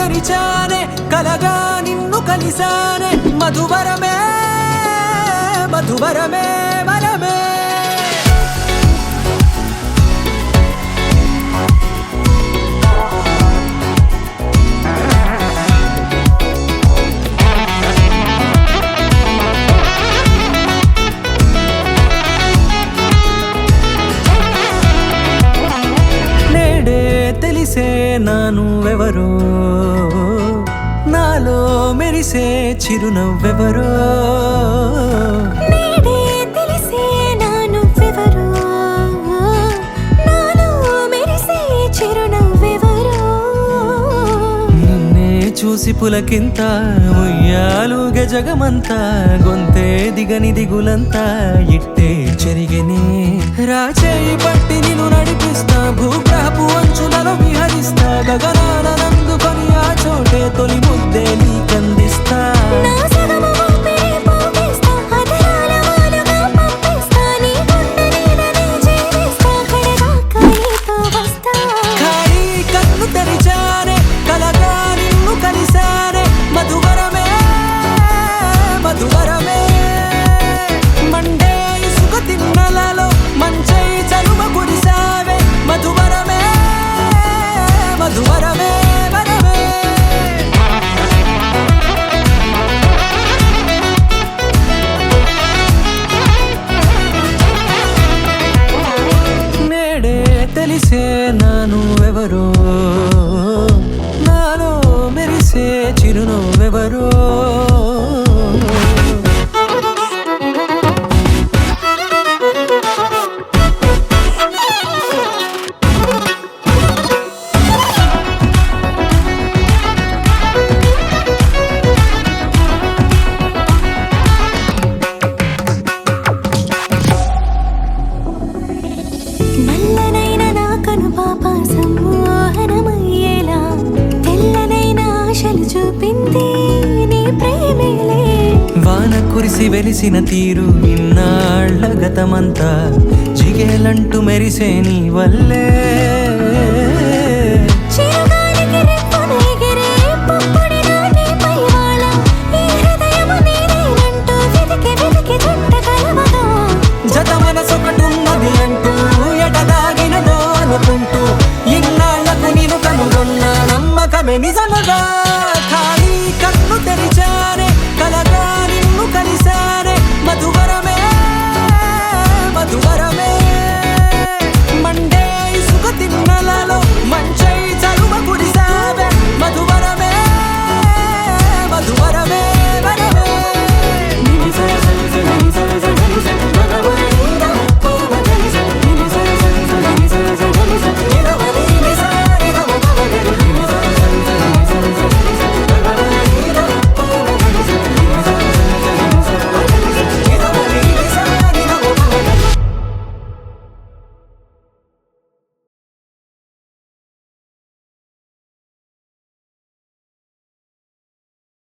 తెరిచానే కలగా నిన్ను కలిసానే మధువరమే మధువరమే వరమే తెలిసే నానువెవరో నాలో మెరిసే చిరునవ్వెవరో నేడే తెలిసే నానువెవరో నాలో మెరిసే చిరునవ్వెవరో నిన్నే చూసి పులకింత ఉయ్యాలుగే జగమంతా గొంతే దిగని దిగులంతా ఇట్టే చెరిగెనే రాచేయి పట్టి నిన్ను నడిపిస్తా భూగ్రహపు అంచులలో విహరిస్తా గగనానందుకొని ఆ చోటే తొలి ముద్దే నీకందిస్తా నా సగము ఊపిరి పోగేస్తా అధరాల వాలుగా పంపిస్తా నీ గుండె నీడనే జీవిస్తా కడదాకా నీతో వస్తా ఖాళీ కన్ను తెరిచానే కలగా నిన్ను కలిసానే మధువరమే మధువరమే మండే ఇసుక తిన్నలలో మంచై చలువ కురిసావే మధువరమే మధువరమే వరమే నేడే తెలిసే నానువెవరో నాలో మెరిసే చిరునవ్వెవరో నల్లనైన నా కనుపాప సమ్మోహనమయ్యేలా తెల్లనైన ఆశలు చూపింది నీ ప్రేమేలే వాన కురిసి వెలిసిన తీరు ఇన్నాళ్ల గతమంతా జిగేలంటూ మెరిసే నీ వల్లే